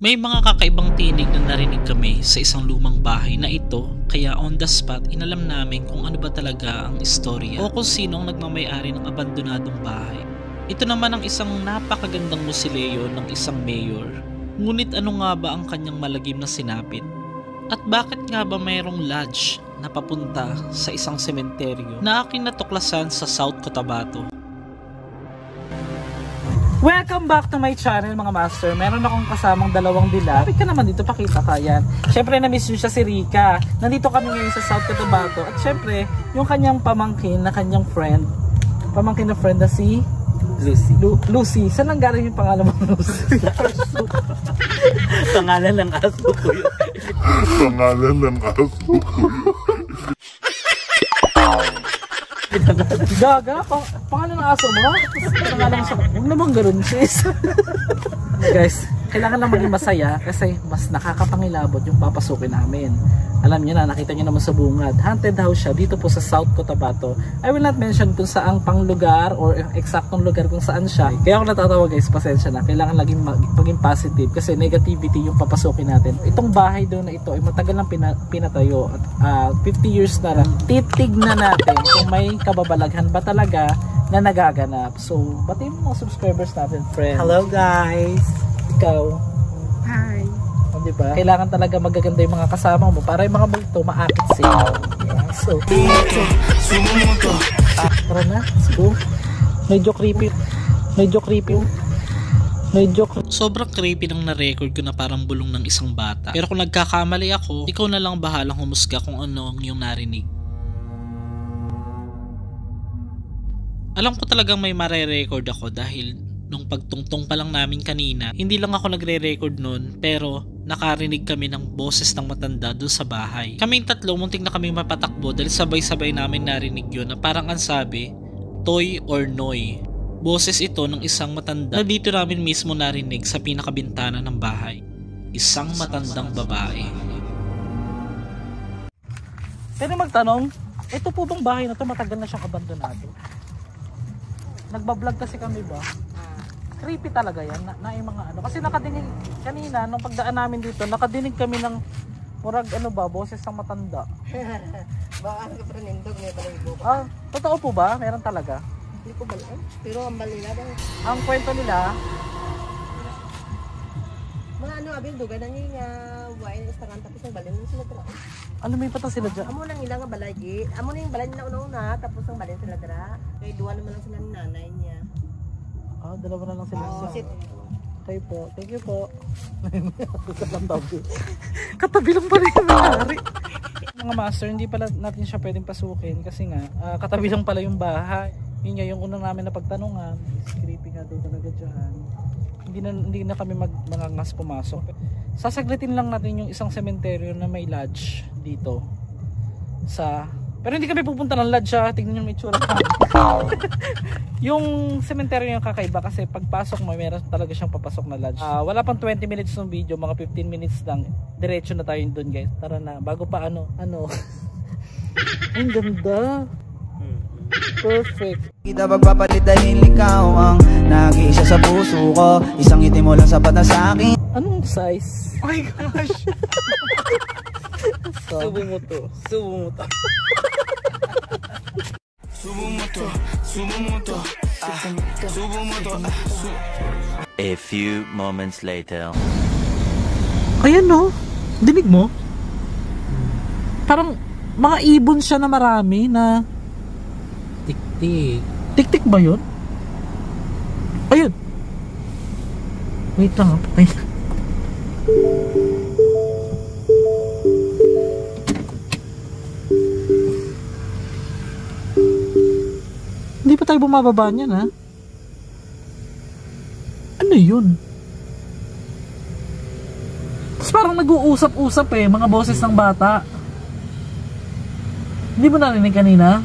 May mga kakaibang tinig na narinig kami sa isang lumang bahay na ito, kaya on the spot inalam namin kung ano ba talaga ang istorya o kung sino ang nagmamay-ari ng abandonadong bahay. Ito naman ang isang napakagandang musileo ng isang mayor. Ngunit ano nga ba ang kanyang malagim na sinapit? At bakit nga ba mayroong lodge na papunta sa isang sementeryo na aking natuklasan sa South Cotabato? Welcome back to my channel mga master. Meron akong kasamang dalawang dilag. Kapit ka naman dito, pakita ka yan. Syempre na-miss yun siya si Rika. Nandito kami ngayon sa South Cotabato. At syempre, yung kanyang pamangkin na kanyang friend. Pamangkin na friend na si Lucy. Lucy. Saan lang galing yung pangalan mo, Lucy? Pangalan ng aso ko yun. Pangalan ng aso ko yun. Gaga, pangalan ng aso mo? Pangalan mo sa... Huwag naman gano'n, sis. Guys, kailangan lang maging masaya kasi mas nakakapangilabot yung papasukin namin. Alam niyo na, nakita niyo naman sa bungad. Haunted house siya dito po sa South Cotabato. I will not mention kung saang pang lugar or eksaktong lugar kung saan siya. Kaya ako natatawa guys, pasensya na. Kailangan laging maging positive kasi negativity yung papasukin natin. Itong bahay doon na ito ay matagal nang pinatayo. At 50 years na lang. Titignan natin kung may kababalaghan ba talaga na nagaganap. So, batiin mo mga subscribers natin, friend. Hello guys. Ikaw. Hi. O, diba? Kailangan talaga magaganda yung mga kasama mo para yung mga multo maakit sila. Yeah. So, tara na, let's go. Medyo creepy. Sobrang creepy nang na-record ko na parang bulong ng isang bata. Pero kung nagkakamali ako, ikaw na lang bahalang humusga kung ano ang iyong narinig. Alam ko talagang may mare-record ako dahil nung pagtungtong pa lang namin kanina, hindi lang ako nagre-record nun pero nakarinig kami ng boses ng matanda doon sa bahay. Kaming tatlo muntik na kaming mapatakbo dahil sabay-sabay namin narinig yun na parang ang sabi, Toy or Noy. Boses ito ng isang matanda na dito namin mismo narinig sa pinakabintana ng bahay. Isang matandang babae. Pwede magtanong, ito po bang bahay na to matagal na siyang abandonado? Nagbablog kasi kami ba? Creepy talaga yan na yung mga ano. Kasi nakadinig kanina nung pagdaan namin dito, nakadinig kami ng murag ano ba, boses ng matanda. Baka ano ka pranindog niya talaga buka. Ah, totoo po ba? Meron talaga. Hindi ko balaan. Pero ang balila daw. Ang kwento nila, Mga ano abin duga nang nga wain istangan tapos ang balin sila dra. lumipat na sila dyan. Amo nang ilang nga balay. Amo na yung balay nila una tapos ang balin sila dra. Kay duwa naman lang sila ni nanay niya. Ah, dalawa na lang sila. Oh, sit. Okay po. Thank you po. Katabi lang pala yung nangyari. Mga master, hindi pala natin siya pwedeng pasukin kasi nga, katabi lang pala yung bahay. Yun nga, yung unang namin na pagtanungan, creepy nga daw talaga dyan. Hindi na kami mangangas pumasok. Sasaglitin lang natin yung isang sementeryo na may lodge dito. Pero hindi kami pupunta ng lodge ha. Tignan nyo may tsura. Yung sementeryo yung kakaiba kasi pagpasok mo, meron talaga siyang papasok na lodge. Wala pang 20 minutes ng video, mga 15 minutes lang. Diretso na tayo doon guys. Tara na, bago pa ano. Ang ganda. Perfect. Kita magpapalit dahil ikaw ang nag-iisa sa puso ko. Isang ngiti mo lang sapat na sa akin. Anong size? Oh my gosh. Subo mo to. A few moments later. Ayan no. Dinig mo? Parang mga ibon siya na marami na Tik-tik. tik-tik ba yun? Ayun. Wait lang. Patay na. Hindi pa tayo bumababa niyan ha? Ano yun? Tapos parang nag-uusap-usap mga boses ng bata. Hindi mo narinig kanina?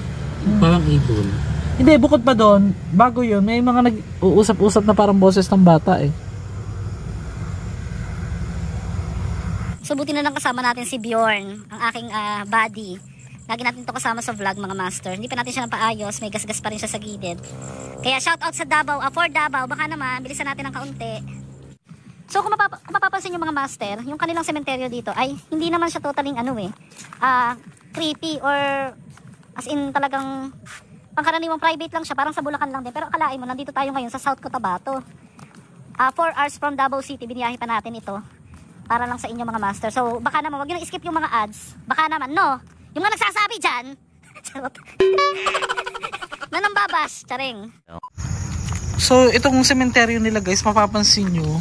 Parang ibon. Hindi, bukod pa doon, bago yun, may mga nag-uusap-usap na parang boses ng bata So buti na lang kasama natin si Bjorn, ang aking buddy. Lagi natin ito kasama sa vlog mga master. Hindi pa natin siya napaayos, may gas-gas pa rin siya sa gilid. Kaya shout out sa Davao, for Davao, baka naman bilisan natin ng kaunti. So kung mapapansin yung mga master, yung kanilang sementeryo dito ay hindi naman siya totaling creepy or as in talagang pangkaraniwang private lang siya, parang sa Bulacan lang din. Pero akalain mo, nandito tayo ngayon sa South Cotabato. 4 hours from Davao City, biniyahe pa natin ito para lang sa inyo mga master. So baka naman, wag nyo na-skip yung mga ads. Baka naman, no? Yung mga nagsasabi dyan, charot. Na nambabas, charing. So itong sementeryo nila guys, mapapansin nyo,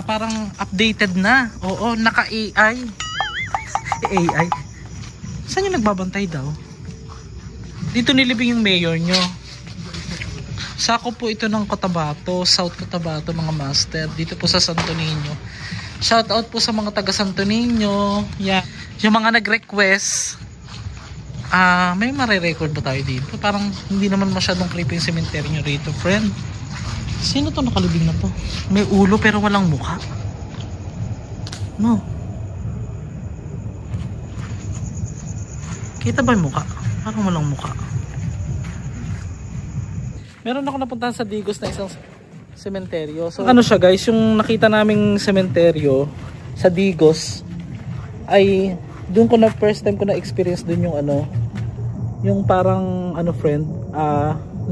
parang updated na. Oo, naka-AI. AI. Saan yung nagbabantay daw? Dito nilibing yung mayor nyo. Sako po ito ng Cotabato, South Cotabato mga master. Dito po sa Santo Niño. Shout out po sa mga taga Santo Niño. Yeah. Yung mga nag-request, may mare-record ba tayo dito? Parang hindi naman masyadong creepy yung cemetery nyo rito, friend. Sino to nakalibing na to? May ulo pero walang mukha. No. Kita ba yung mukha? Parang walang mukha. Meron ako napuntahan sa Digos na isang sementeryo. So ano siya guys, yung nakita naming sementeryo sa Digos ay doon ko na first time ko na experience doon yung yung parang friend,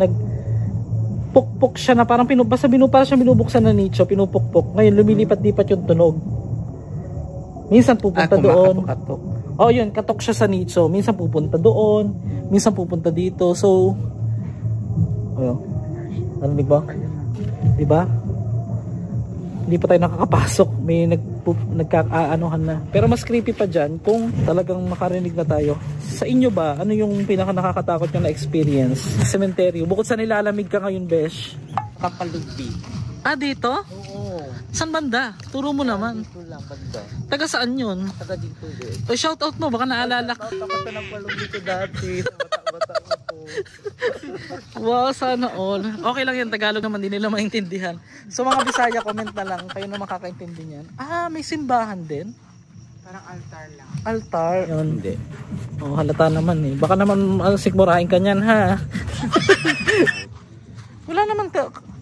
nagpukpok siya na parang para siya binubuksan na nicho, pinupukpok. Ngayon lumilipat-lipat yung tunog. Minsan pupunta doon. Oh, yun, katok siya sa nicho. Minsan pupunta doon, minsan pupunta dito. So, narinig ba? Diba? Hindi pa tayo nakakapasok. May nagkakaanohan na. Pero mas creepy pa dyan kung talagang makarinig na tayo. Sa inyo ba, ano yung pinaka nakakatakot nyo na experience sa cemetery? Bukod sa nilalamig ka ngayon, Besh. Kapalugbi. Dito? Oo. Saan banda? Turo mo naman. Dito lang banda. Taga saan yun? Taga dito din. O shout out mo, baka naalala ka. Shout out ako ng palugbi ko dati. Bata ko. Wow, sana all. Okay lang yan, Tagalog naman, di nila maintindihan. So mga Bisaya, comment na lang, kayo na makakaintindi niyan. May simbahan din? Parang altar lang. Altar? Yun. Hindi. Halata naman eh. Baka naman sikmurahin ka niyan, ha? Wala naman,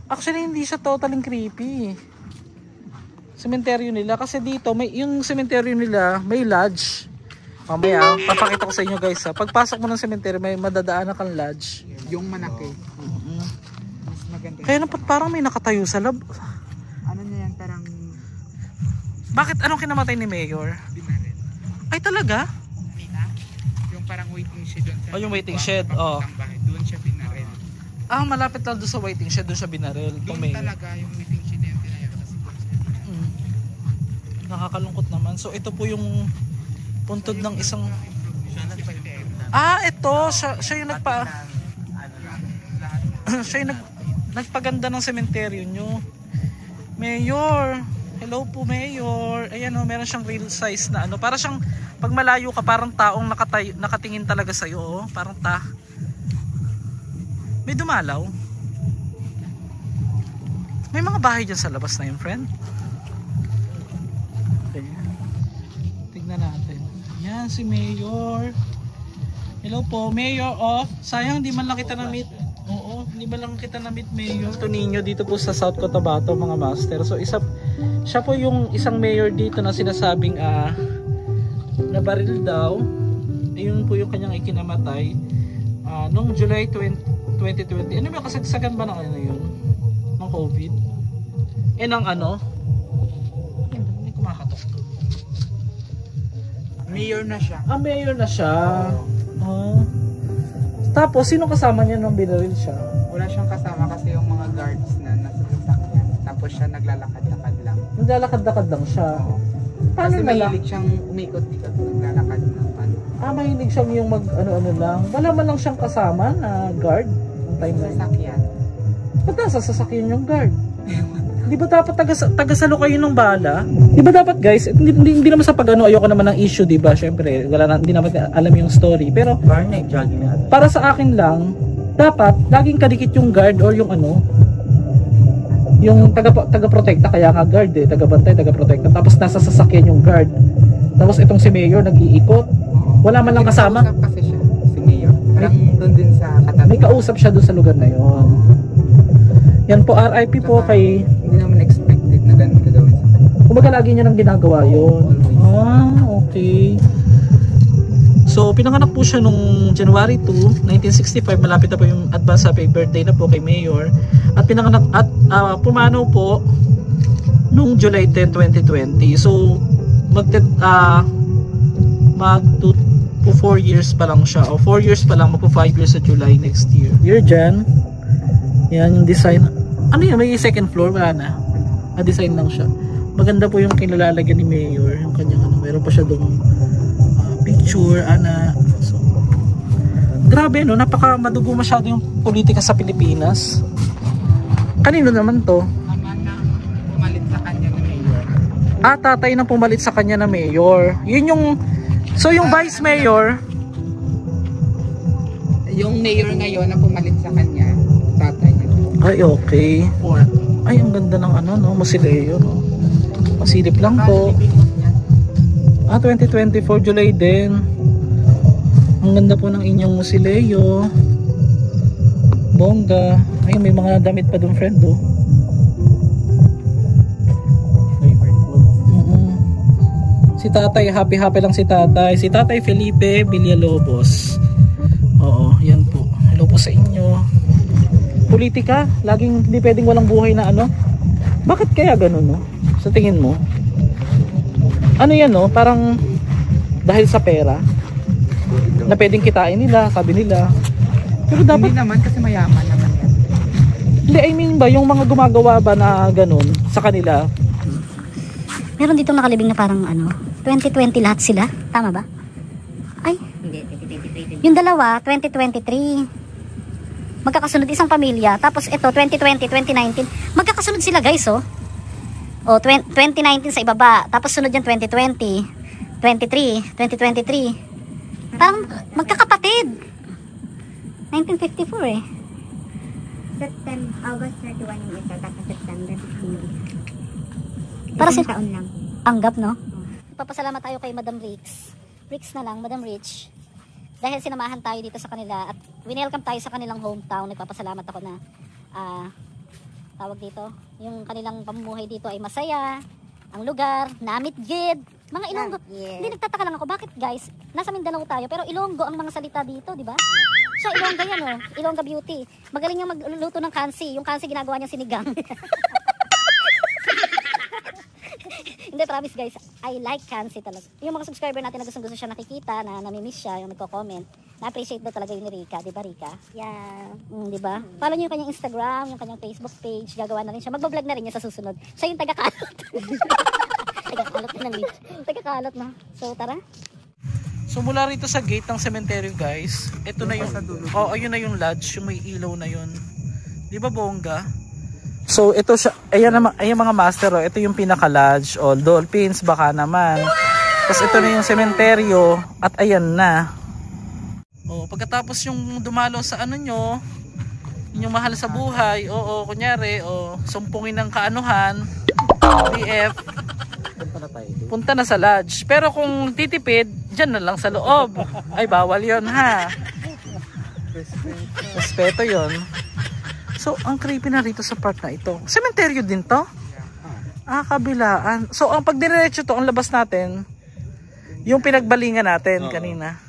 actually hindi siya totally creepy. Sementeryo nila, kasi dito, yung sementeryo nila, may lodge. Mamaya, papakita ko sa inyo guys ha. Pagpasok mo ng sementeryo, may madadaanan kang lodge. Yung manaki. Mas maganda. Kaya naman parang may nakatayo sa lab. Ano na yan, parang Bakit? Anong kinamatay ni Mayor? binaril. Ay talaga? Yung parang waiting shed doon. Yung waiting shed, Doon siya binaril. Malapit lang doon sa waiting shed, doon siya binaril. Doon talaga yung waiting shed yung tinayar kasi doon siya. Nakakalungkot naman. So ito po yung puntod ng isang... ito! Siya yung siya yung nagpaganda ng sementeryo nyo. Mayor! Hello po, Mayor! Ayan meron siyang real size na para siyang pag malayo ka, parang taong nakatingin talaga sa'yo. Parang may dumalaw. May mga bahay dyan sa labas na yun, friend. Okay. Tignan natin. Yan si Mayor. Hello po, Mayor of. Sayang di man lang kita na-meet. Oo, hindi man lang kita na-meet, Mayor. Santo Niño dito po sa South Cotabato mga master. So siya po yung isang mayor dito na sinasabing nabaril daw. Yun po yung kanyang ikinamatay noong July 2020. Ano ba, kasagsagan ba ng yun? Ng COVID? Ng hindi kumakatok to. Mayor na siya. Mayor na siya. Tapos, sino kasama niya nung binaril siya? Wala siyang kasama kasi yung mga guards na nasa sasakyan. Tapos siya naglalakad-lakad lang. Naglalakad-lakad lang siya. Paano Kasi mahilig siyang umikot-ikot. Naglalakad lang. Mahilig siyang yung mag-ano lang. Wala man lang siyang kasama na guard. Time na sasakyan. Ba't nasa sasakyan yung guard? Di ba dapat tagasalo kayo ng bala? Di ba dapat guys, hindi naman sa ayoko naman ng issue, di ba? Syempre, hindi naman alam yung story. Pero para sa akin lang, dapat laging kadikit yung guard or yung yung taga-protekta, kaya nga guard taga-bantay, taga-protekta. Tapos nasa sasakyan yung guard. Tapos itong si Mayor nag-iikot. Wala man lang kasama. Kasi siya, si Mayor. Parang doon din sa katabi. May kausap siya doon sa lugar na yun. Yan po, RIP po kay... Hindi naman expected na ganun gagawin sa Kumbaga lagi niya nang ginagawa yun. Ah, okay. So, pinanganak po siya nung January 2, 1965. Malapit na po yung advance happy birthday na po kay Mayor. At pinanganak at pumanaw po nung July 10, 2020. So, mag 4 years pa lang siya. O 4 years pa lang, magpo 5 years sa July next year. You're dyan. Yan yung design. Ano yun? May second floor? Wala na. Design lang siya. Maganda po yung kinalalagyan ni Mayor. Yung kanyang ano. Meron pa siya doon picture, ana. So, grabe no, napaka madugo masyado yung politika sa Pilipinas. Kanino naman to? Naman na pumalit sa kanya na mayor. Tatay na pumalit sa kanya na mayor. Yun yung, so yung vice mayor, Yung mayor ngayon na pumalit sa kanya, tatay niya. ay okay. Ay, ang ganda ng ano no, Mausoleo no. Masilip lang po. 2024 July din. Ang ganda po ng inyong Mausoleo. Bongga. Ay, may mga damit pa dun, friend, oh. Si tatay, happy lang si tatay. Si tatay Felipe Villalobos. Oo, yan po. Hello po sa inyo. Politika, laging hindi pwedeng walang buhay na ano. Bakit kaya ganun, no? Sa tingin mo? Ano yan, no? Parang dahil sa pera na pwedeng kitain nila, sabi nila. Pero dapat Hindi naman kasi mayaman naman yan. Hindi, I mean ba, yung mga gumagawa ba na ganun sa kanila? Meron dito nakalibing na parang ano, 2020 lahat sila. Tama ba? Ay, yung dalawa, 2023. Magkakasunod isang pamilya. Tapos ito, 2020, 2019. Magkakasunod sila guys, oh. O, 2019 sa ibaba. Tapos sunod yan 2020, 23, 2023. Parang magkakapatid. 1954 eh. August 31 yung isa, tapos September 15. Para Isang taon lang. Anggap, no? Papasalamat tayo kay Madam Rix. Rix na lang, Madam Rich. Dahil sinamahan tayo dito sa kanila at winelcome tayo sa kanilang hometown. Nagpapasalamat ako na tawag dito, yung kanilang pamumuhay dito ay masaya. Ang lugar, namitgid. Mga Ilonggo. Yeah. Hindi, nagtataka lang ako. Bakit guys? Nasa Mindanao tayo pero Ilonggo ang mga salita dito, di ba? Siya Ilongga yan, oh. Ilongga beauty. Magaling yung magluluto ng kansi. Yung kansi ginagawa niya sinigang. Hindi, promise guys, I like kansi talaga. Yung mga subscriber natin na gusto siya nakikita, na namimiss siya, yung nagko-comment, na-appreciate daw talaga yun ni Rika, di ba Rika? Yeah. Di ba? Follow niyo yung kanyang Instagram, yung kanyang Facebook page, gagawa na rin siya. Magbablog na rin niya sa susunod. Siya yung taga-kalot. Taga-kalot na lang. Taga-kalot na. So, tara. So mula rito sa gate ng cemetery guys, ito na yung ayun na yung lodge, yung may ilaw na yun. 'Di ba bongga? So ito siya, ayan mga master, oh. Ito yung pinaka lodge, oh, dolphins baka naman. Tapos ito na yung cemetery at ayan na. Oh, pagkatapos yung dumalo sa ano nyo, yung mahal sa buhay, kunyari, sumpungin ng kaanuhan, BF, punta na sa lodge. Pero kung titipid, dyan na lang sa loob. Ay, bawal yon ha. Respeto yon. So, ang creepy na rito sa part na ito. Cementerio din to? Kabilaan. So, ang pagdiretso to, ang labas natin, yung pinagbalingan natin kanina.